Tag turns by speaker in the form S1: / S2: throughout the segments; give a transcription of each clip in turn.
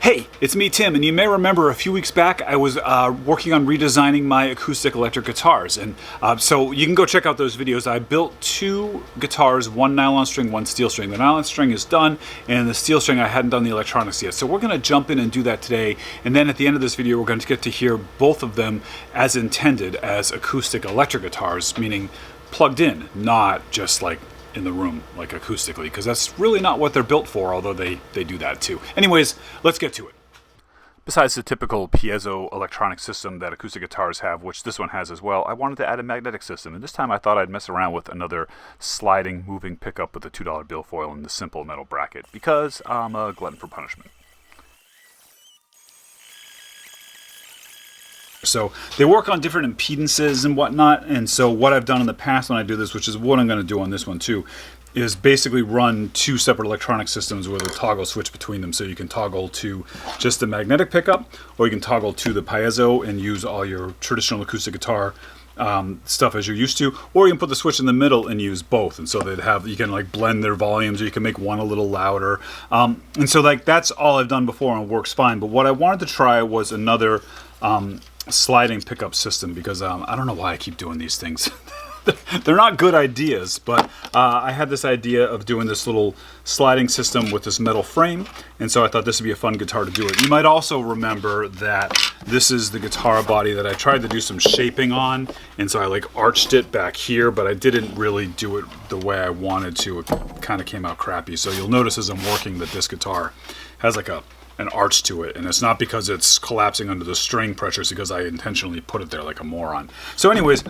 S1: Hey, it's me, Tim, and you may remember a few weeks back I was working on redesigning my acoustic electric guitars, and so you can go check out those videos. I built two guitars, one nylon string, one steel string. The nylon string is done, and the steel string I hadn't done the electronics yet. So we're going to jump in and do that today, and then at the end of this video we're going to get to hear both of them as intended as acoustic electric guitars, meaning plugged in, not just like in the room, like acoustically, because that's really not what they're built for, although they do that too. Anyways, let's get to it. Besides the typical piezo electronic system that acoustic guitars have, which this one has as well, I wanted to add a magnetic system, and this time I thought I'd mess around with another sliding, moving pickup with a $2 bill foil and the simple metal bracket, because I'm a glutton for punishment. So they work on different impedances and whatnot, and so what I've done in the past when I do this, which is what I'm going to do on this one too, is basically run two separate electronic systems with a toggle switch between them. So you can toggle to just the magnetic pickup, or you can toggle to the piezo and use all your traditional acoustic guitar stuff as you're used to, or you can put the switch in the middle and use both, and so you can like blend their volumes, or you can make one a little louder, and so like that's all I've done before and it works fine. But what I wanted to try was another sliding pickup system, because I don't know why I keep doing these things. They're not good ideas, but I had this idea of doing this little sliding system with this metal frame, and so I thought this would be a fun guitar to do it. You might also remember that this is the guitar body that I tried to do some shaping on, and so I like arched it back here, but I didn't really do it the way I wanted to. It kind of came out crappy. So you'll notice as I'm working that this guitar has like an arch to it, and it's not because it's collapsing under the string pressure, it's because I intentionally put it there like a moron. So anyways,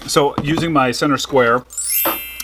S1: so using my center square,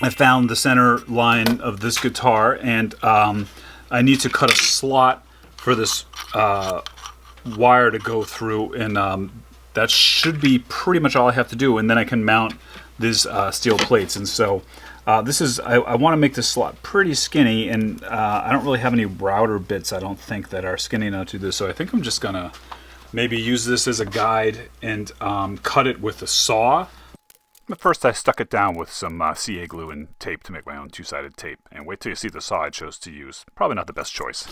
S1: I found the center line of this guitar, and I need to cut a slot for this wire to go through, and that should be pretty much all I have to do, and then I can mount these steel plates. And so this is, I want to make this slot pretty skinny, and I don't really have any router bits, I don't think, that are skinny enough to do this, so I think I'm just gonna maybe use this as a guide and cut it with a saw. But first I stuck it down with some CA glue and tape to make my own two-sided tape, and wait till you see the saw I chose to use. Probably not the best choice.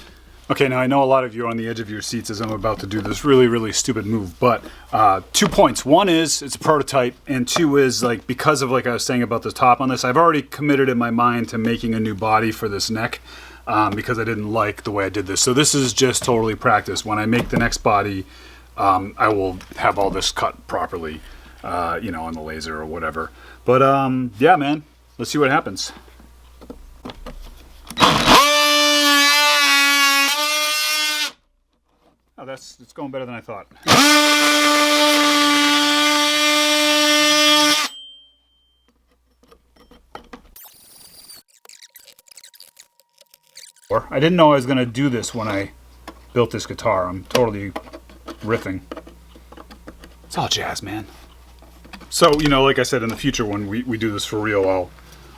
S1: Okay, now I know a lot of you are on the edge of your seats as I'm about to do this really, really stupid move, but 2 points. One is, it's a prototype, and two is, like, because of, like I was saying about the top on this, I've already committed in my mind to making a new body for this neck, because I didn't like the way I did this. So this is just totally practice. When I make the next body, I will have all this cut properly, you know, on the laser or whatever. But yeah, man, let's see what happens. Oh, it's going better than I thought. I didn't know I was going to do this when I built this guitar. I'm totally riffing. It's all jazz, man. So, you know, like I said, in the future when we do this for real, I'll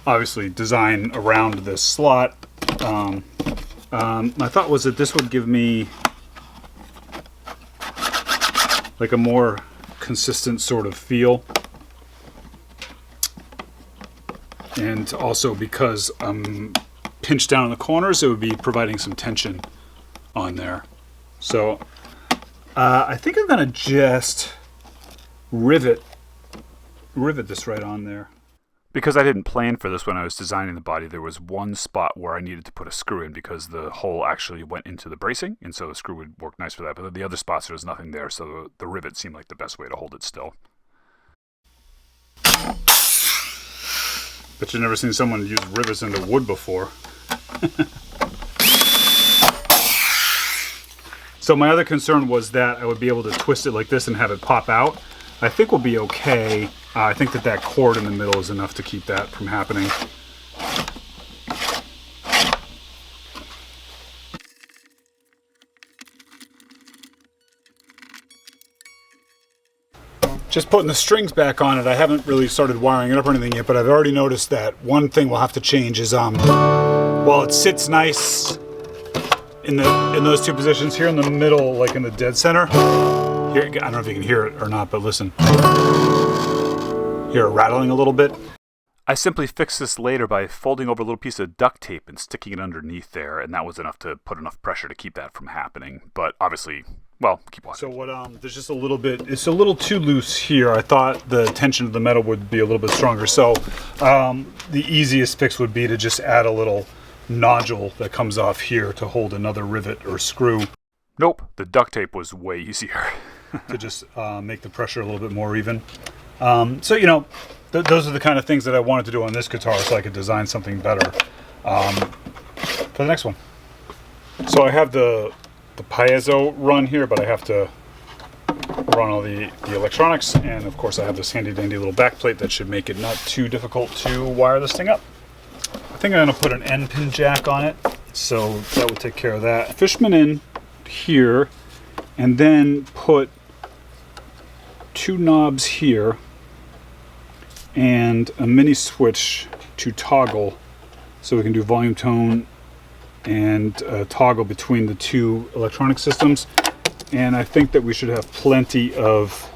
S1: obviously design around this slot. My thought was that this would give me like a more consistent sort of feel, and also because I'm pinched down in the corners, it would be providing some tension on there. So I think I'm gonna just rivet this right on there. Because I didn't plan for this when I was designing the body, there was one spot where I needed to put a screw in because the hole actually went into the bracing, and so the screw would work nice for that. But the other spots, there was nothing there, so the rivet seemed like the best way to hold it still. Bet you've never seen someone use rivets into wood before. So my other concern was that I would be able to twist it like this and have it pop out. I think we'll be okay. I think that cord in the middle is enough to keep that from happening. Just putting the strings back on it. I haven't really started wiring it up or anything yet, but I've already noticed that one thing we'll have to change is while it sits nice in those two positions here in the middle, like in the dead center. Here, I don't know if you can hear it or not, but listen. Hear it rattling a little bit. I simply fixed this later by folding over a little piece of duct tape and sticking it underneath there, and that was enough to put enough pressure to keep that from happening. But obviously, well, keep watching. So what? There's just a little bit. It's a little too loose here. I thought the tension of the metal would be a little bit stronger. So the easiest fix would be to just add a little nodule that comes off here to hold another rivet or screw. Nope, the duct tape was way easier to just make the pressure a little bit more even. So you know. Those are the kind of things that I wanted to do on this guitar so I could design something better for the next one. So I have the piezo run here, but I have to run all the electronics, and of course I have this handy dandy little back plate that should make it not too difficult to wire this thing up. I think I'm going to put an end pin jack on it, so that would take care of that. Fishman in here, and then put 2 knobs here and a mini switch to toggle so we can do volume tone and toggle between the 2 electronic systems. And I think that we should have plenty of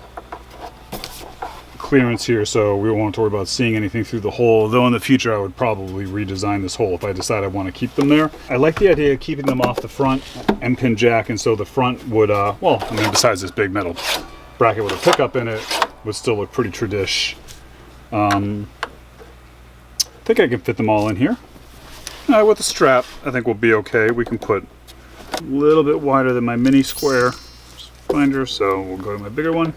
S1: clearance here so we won't have to worry about seeing anything through the hole, though in the future I would probably redesign this hole if I decide I want to keep them there. I like the idea of keeping them off the front end pin jack, and so the front would, well, I mean, besides this big metal bracket with a pickup in it, would still look pretty tradish. I think I can fit them all in here. With the strap, I think we'll be okay. We can put a little bit wider than my mini square flanger, so we'll go to my bigger one.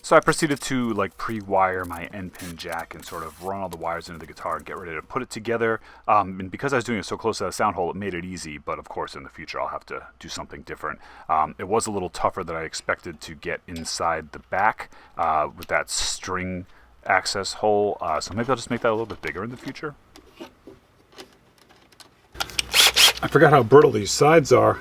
S1: So I proceeded to like pre-wire my end pin jack and sort of run all the wires into the guitar and get ready to put it together. And because I was doing it so close to the sound hole, it made it easy. But of course, in the future, I'll have to do something different. It was a little tougher than I expected to get inside the back with that string access hole. So maybe I'll just make that a little bit bigger in the future. I forgot how brittle these sides are.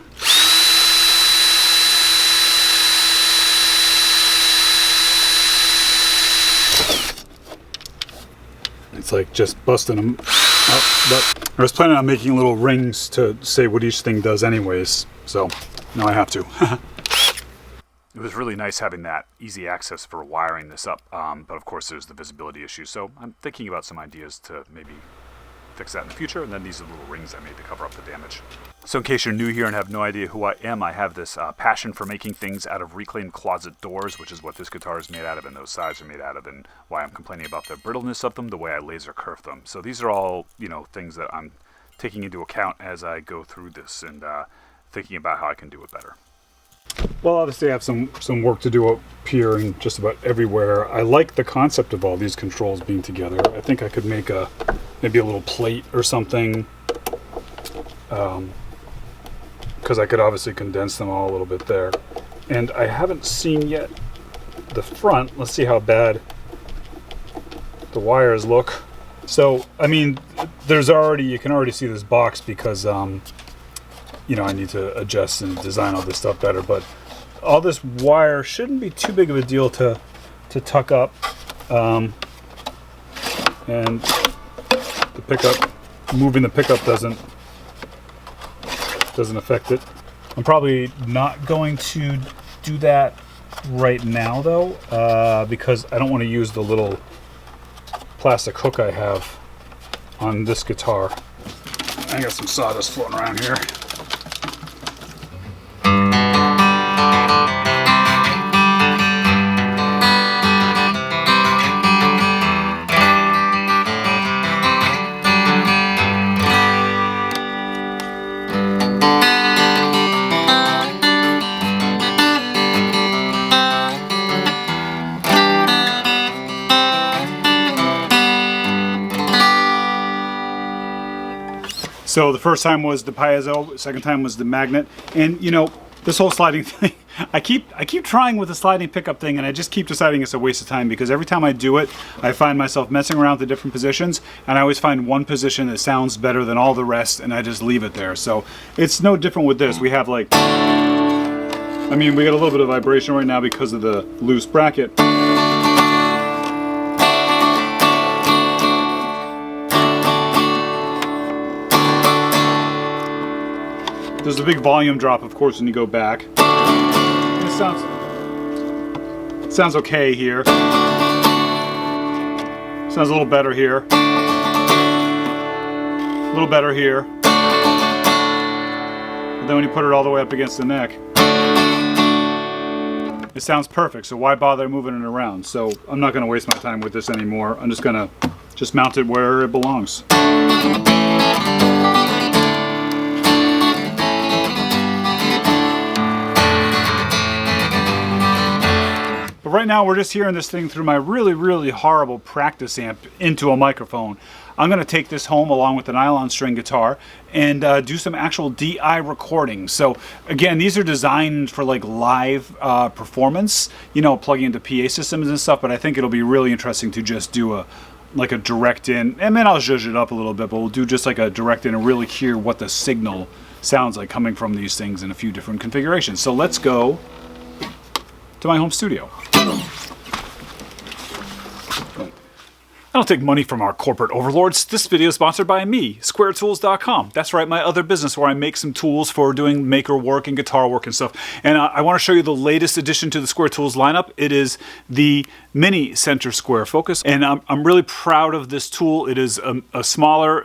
S1: It's like just busting them out, but I was planning on making little rings to say what each thing does anyways, so now I have to. It was really nice having that easy access for wiring this up, but of course there's the visibility issue, so I'm thinking about some ideas to maybe fix that in the future, and then these are little rings I made to cover up the damage. So in case you're new here and have no idea who I am, I have this passion for making things out of reclaimed closet doors, which is what this guitar is made out of and those sides are made out of, and why I'm complaining about the brittleness of them, the way I laser curve them. So these are all, you know, things that I'm taking into account as I go through this and thinking about how I can do it better. Well, obviously I have some work to do up here and just about everywhere. I like the concept of all these controls being together. I think I could make maybe a little plate or something, because I could obviously condense them all a little bit there. And I haven't seen yet the front. Let's see how bad the wires look. So, I mean, you can already see this box because you know, I need to adjust and design all this stuff better, but all this wire shouldn't be too big of a deal to tuck up. And the pickup, moving the pickup doesn't affect it. I'm probably not going to do that right now though, because I don't want to use the little plastic hook I have on this guitar. I got some sawdust floating around here. So the first time was the piezo, second time was the magnet, and you know, this whole sliding thing, I keep trying with the sliding pickup thing, and I just keep deciding it's a waste of time because every time I do it, I find myself messing around with the different positions, and I always find one position that sounds better than all the rest, and I just leave it there. So it's no different with this. We have like, I mean, we got a little bit of vibration right now because of the loose bracket. There's a big volume drop, of course, when you go back. It Sounds okay here. Sounds a little better here. A little better here. But then when you put it all the way up against the neck, it sounds perfect. So why bother moving it around? So I'm not going to waste my time with this anymore. I'm just going to mount it where it belongs. But right now we're just hearing this thing through my really, really horrible practice amp into a microphone. I'm going to take this home along with the nylon string guitar and do some actual DI recording. So again, these are designed for like live performance, you know, plugging into PA systems and stuff, but I think it'll be really interesting to just do a direct in, and then I'll zhuzh it up a little bit, but we'll do just like a direct in and really hear what the signal sounds like coming from these things in a few different configurations. So let's go to my home studio. I don't take money from our corporate overlords. This video is sponsored by me, SquareTools.com. That's right, my other business where I make some tools for doing maker work and guitar work and stuff. And I want to show you the latest addition to the Square Tools lineup. It is the Mini Center Square Focus, and I'm really proud of this tool. It is a smaller,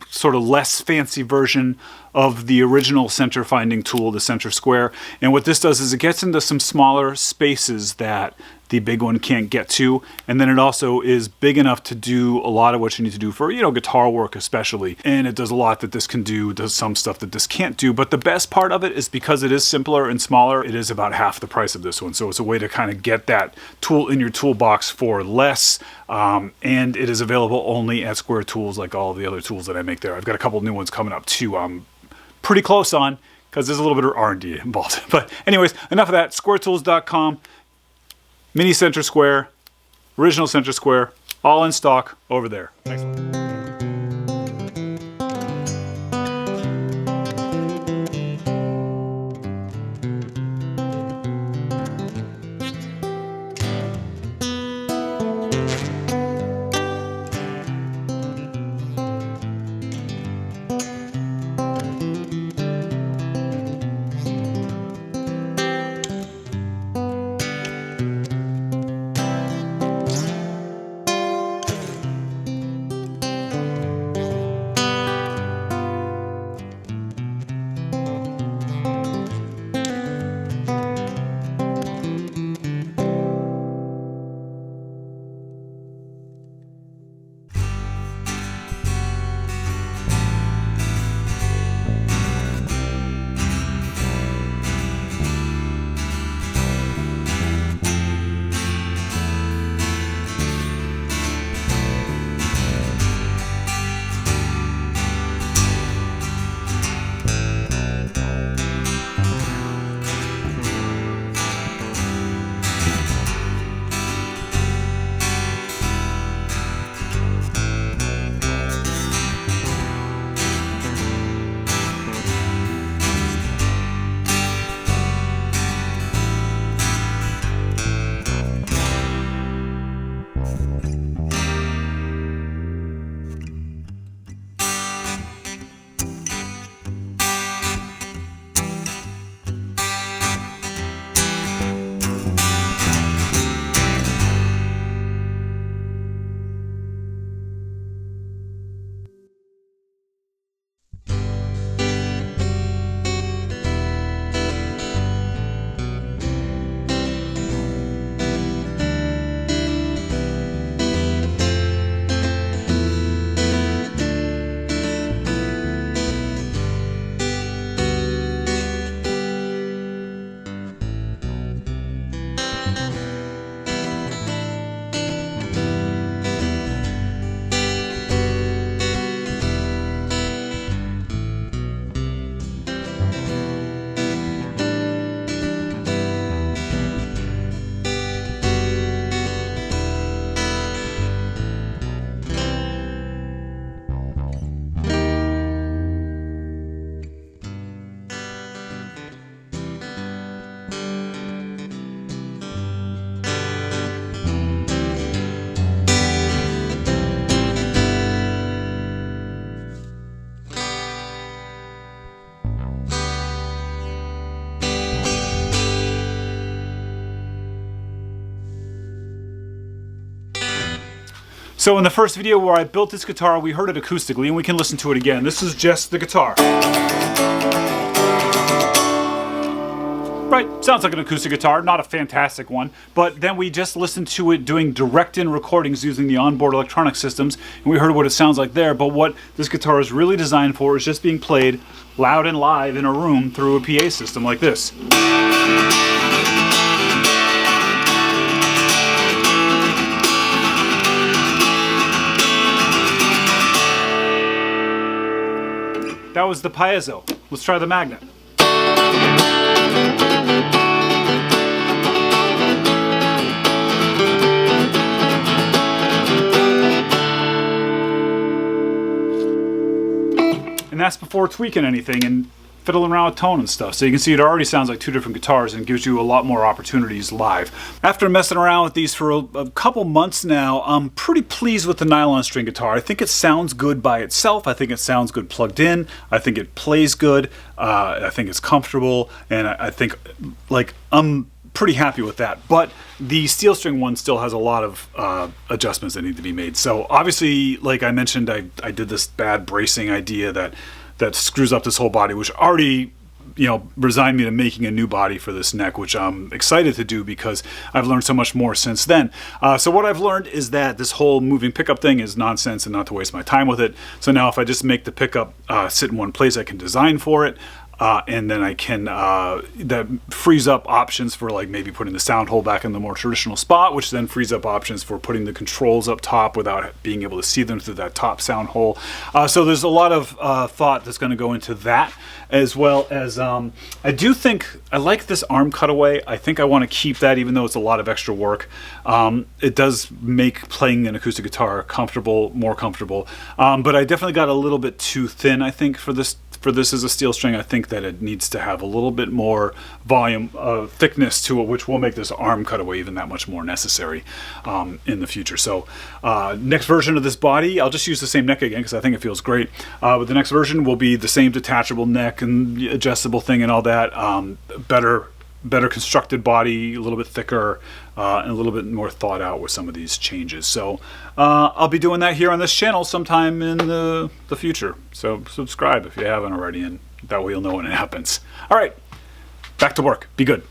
S1: sort of less fancy version of the original center finding tool, the Center Square. And what this does is it gets into some smaller spaces that the big one can't get to, and then it also is big enough to do a lot of what you need to do for, you know, guitar work especially. And it does a lot that this can do, does some stuff that this can't do. But the best part of it is because it is simpler and smaller, it is about half the price of this one. So it's a way to kind of get that tool in your toolbox for less. And it is available only at Square Tools, like all of the other tools that I make there. I've got a couple new ones coming up too. I'm pretty close on, because there's a little bit of R&D involved. But anyways, enough of that. SquareTools.com. Mini Center Square, original Center Square, all in stock over there. Excellent. So in the first video where I built this guitar, we heard it acoustically, and we can listen to it again. This is just the guitar. Right, sounds like an acoustic guitar, not a fantastic one, but then we just listened to it doing direct-in recordings using the onboard electronic systems, and we heard what it sounds like there, but what this guitar is really designed for is just being played loud and live in a room through a PA system like this. That was the piezo. Let's try the magnet. And that's before tweaking anything and fiddling around with tone and stuff. So you can see it already sounds like two different guitars and gives you a lot more opportunities live. After messing around with these for a couple months now, I'm pretty pleased with the nylon string guitar. I think it sounds good by itself. I think it sounds good plugged in. I think it plays good. I think it's comfortable. And I think, like, I'm pretty happy with that. But the steel string one still has a lot of adjustments that need to be made. So obviously, like I mentioned, I did this bad bracing idea that screws up this whole body, which already, resigned me to making a new body for this neck, which I'm excited to do because I've learned so much more since then. So what I've learned is that this whole moving pickup thing is nonsense and not to waste my time with it. So now if I just make the pickup sit in one place, I can design for it. And then I can, that frees up options for like maybe putting the sound hole back in the more traditional spot, which then frees up options for putting the controls up top without being able to see them through that top sound hole. So there's a lot of thought that's going to go into that, as well as I do think I like this arm cutaway. I think I want to keep that even though it's a lot of extra work. It does make playing an acoustic guitar more comfortable. But I definitely got a little bit too thin, I think, for this as a steel string. I think that it needs to have a little bit more volume, thickness to it, which will make this arm cutaway even that much more necessary in the future. So next version of this body, I'll just use the same neck again because I think it feels great. But the next version will be the same detachable neck and adjustable thing and all that. Better constructed body, a little bit thicker, and a little bit more thought out with some of these changes. So I'll be doing that here on this channel sometime in the future. So subscribe if you haven't already, and that way you'll know when it happens. All right, back to work. Be good.